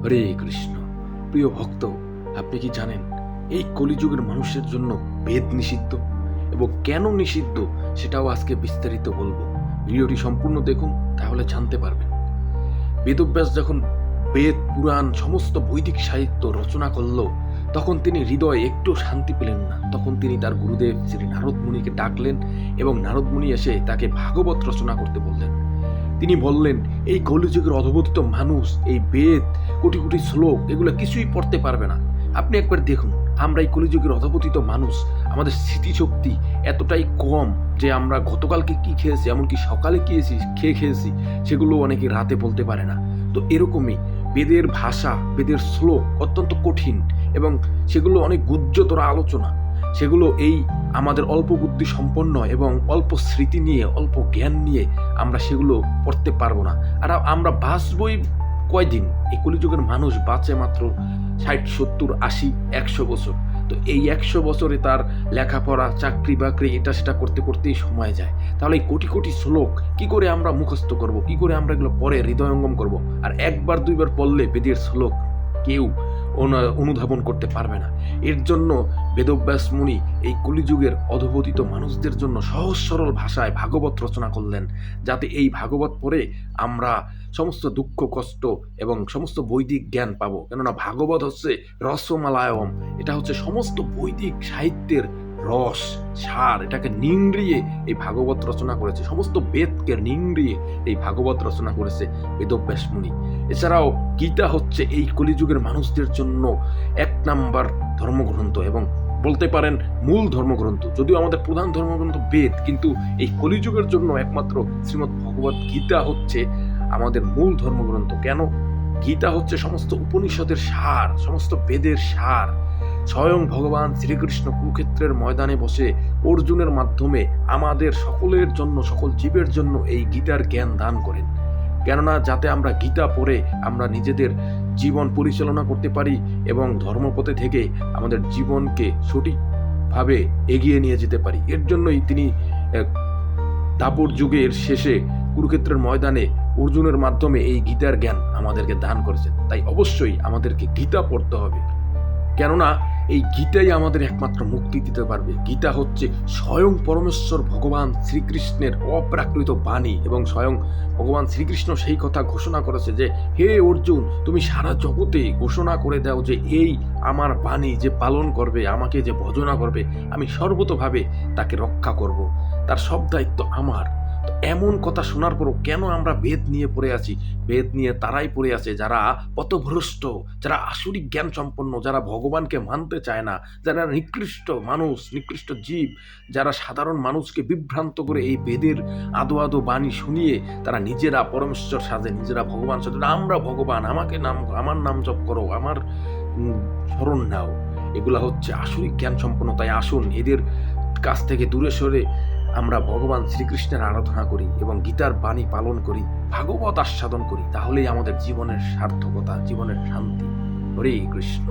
হরে কৃষ্ণ। প্রিয় ভক্ত, আপনি কি জানেন এই কলিযুগের মানুষের জন্য বেদ নিষিদ্ধ, এবং কেন নিষিদ্ধ সেটাও আজকে বিস্তারিত বলবো। ভিডিওটি সম্পূর্ণ দেখুন, তাহলে জানতে পারবেন। বেদব্যাস যখন বেদ পুরাণ সমস্ত বৈদিক সাহিত্য রচনা করল, তখন তিনি হৃদয়ে একটু শান্তি পেলেন না। তখন তিনি তার গুরুদেব শ্রী নারদ মুনিকে ডাকলেন এবং নারদ মুনি এসে তাকে ভাগবত রচনা করতে বললেন। তিনি বললেন, এই কলিযুগের অধঃপতিত মানুষ এই বেদ, কোটি কোটি শ্লোক, এগুলো কিছুই পড়তে পারবে না। আপনি একবার দেখুন, আমরা এই কলিযুগের অধঃপতিত মানুষ, আমাদের স্মৃতিশক্তি এতটাই কম যে আমরা গতকালকে কি খেয়েছি, এমনকি সকালে খেয়েছি সেগুলো অনেকে রাতে বলতে পারে না। তো এরকমই বেদের ভাষা, বেদের শ্লোক অত্যন্ত কঠিন, এবং সেগুলো অনেক গুহ্যতর আলোচনা। সেগুলো এই আমাদের অল্প বুদ্ধি সম্পন্ন এবং অল্প স্মৃতি নিয়ে, অল্প জ্ঞান নিয়ে আমরা সেগুলো পড়তে পারবো না। আর আমরা বাঁচবই কয়দিন? এই কলিযুগের মানুষ বাঁচে মাত্র 60, 70, 80, 100 বছর। তো এই 100 বছরে তার লেখাপড়া, চাকরি বাকরি, এটা সেটা করতে করতেই সময় যায়। তাহলে এই কোটি কোটি শ্লোক কি করে আমরা মুখস্থ করব? কি করে আমরা এগুলো পরে হৃদয়ঙ্গম করব? আর একবার দুইবার পড়লে বেদের শ্লোক কেউ অনুধাবন করতে পারবে না। এর জন্য বেদব্যাস মুনি এই কলিযুগের অধঃপতিত মানুষদের জন্য সহজ সরল ভাষায় ভাগবত রচনা করলেন, যাতে এই ভাগবত পড়ে আমরা সমস্ত দুঃখ কষ্ট এবং সমস্ত বৈদিক জ্ঞান পাবো। কেননা ভাগবত হচ্ছে রসমালায়ম, এটা হচ্ছে সমস্ত বৈদিক সাহিত্যের রস, সার। এটাকে নিংড়িয়ে এই ভাগবত রচনা করেছে, সমস্ত বেদকে নিংড়িয়ে এই ভাগবত রচনা করেছে বেদব্যাস মুনি। এছাড়াও গীতা হচ্ছে এই কলিযুগের মানুষদের জন্য 1 নাম্বার ধর্মগ্রন্থ, এবং বলতে পারেন মূল ধর্মগ্রন্থ। যদিও আমাদের প্রধান ধর্মগ্রন্থ বেদ, কিন্তু এই কলিযুগের জন্য একমাত্র শ্রীমদ্ ভগবত গীতা হচ্ছে আমাদের মূল ধর্মগ্রন্থ। কেন? গীতা হচ্ছে সমস্ত উপনিষদের সার, সমস্ত বেদের সার। স্বয়ং ভগবান শ্রীকৃষ্ণ কুরুক্ষেত্রের ময়দানে বসে অর্জুনের মাধ্যমে আমাদের সকলের জন্য, সকল জীবের জন্য এই গীতার জ্ঞান দান করেন। কেননা যাতে আমরা গীতা পড়ে আমরা নিজেদের জীবন পরিচালনা করতে পারি এবং ধর্মপথে থেকে আমাদের জীবনকে সঠিকভাবে এগিয়ে নিয়ে যেতে পারি। এর জন্যই তিনি দাপর যুগের শেষে কুরুক্ষেত্রের ময়দানে অর্জুনের মাধ্যমে এই গীতার জ্ঞান আমাদেরকে দান করেছেন। তাই অবশ্যই আমাদেরকে গীতা পড়তে হবে, কেননা এই গীতাই আমাদের একমাত্র মুক্তি দিতে পারবে। গীতা হচ্ছে স্বয়ং পরমেশ্বর ভগবান শ্রীকৃষ্ণের অপ্রাকৃত বাণী, এবং স্বয়ং ভগবান শ্রীকৃষ্ণ সেই কথা ঘোষণা করেছে যে, হে অর্জুন, তুমি সারা জগতে ঘোষণা করে দাও যে এই আমার বাণী যে পালন করবে, আমাকে যে ভজনা করবে, আমি সর্বতোভাবে তাকে রক্ষা করব, তার সব দায়িত্ব আমার। এমন কথা শোনার পরও কেন আমরা বেদ নিয়ে পড়ে আছি? বেদ নিয়ে তারাই পড়ে আছে যারা পথভ্রষ্ট, যারা আসরিক জ্ঞান সম্পন্ন, যারা ভগবানকে মানতে চায় না, যারা নিকৃষ্ট মানুষ, নিকৃষ্ট জীব, যারা সাধারণ মানুষকে বিভ্রান্ত করে এই বেদের আদো আদো বাণী শুনিয়ে তারা নিজেরা পরমেশ্বর সাজে, নিজেরা ভগবান সাজে। আমরা ভগবান, আমার নাম জপ করো, আমার স্মরণ নাও। এগুলা হচ্ছে আসরিক জ্ঞান সম্পন্ন। তাই আসুন এদের কাছ থেকে দূরে সরে আমরা ভগবান শ্রীকৃষ্ণের আরাধনা করি এবং গীতার বাণী পালন করি, ভাগবত আস্বাদন করি। তাহলেই আমাদের জীবনের সার্থকতা, জীবনের শান্তি। হরে কৃষ্ণ।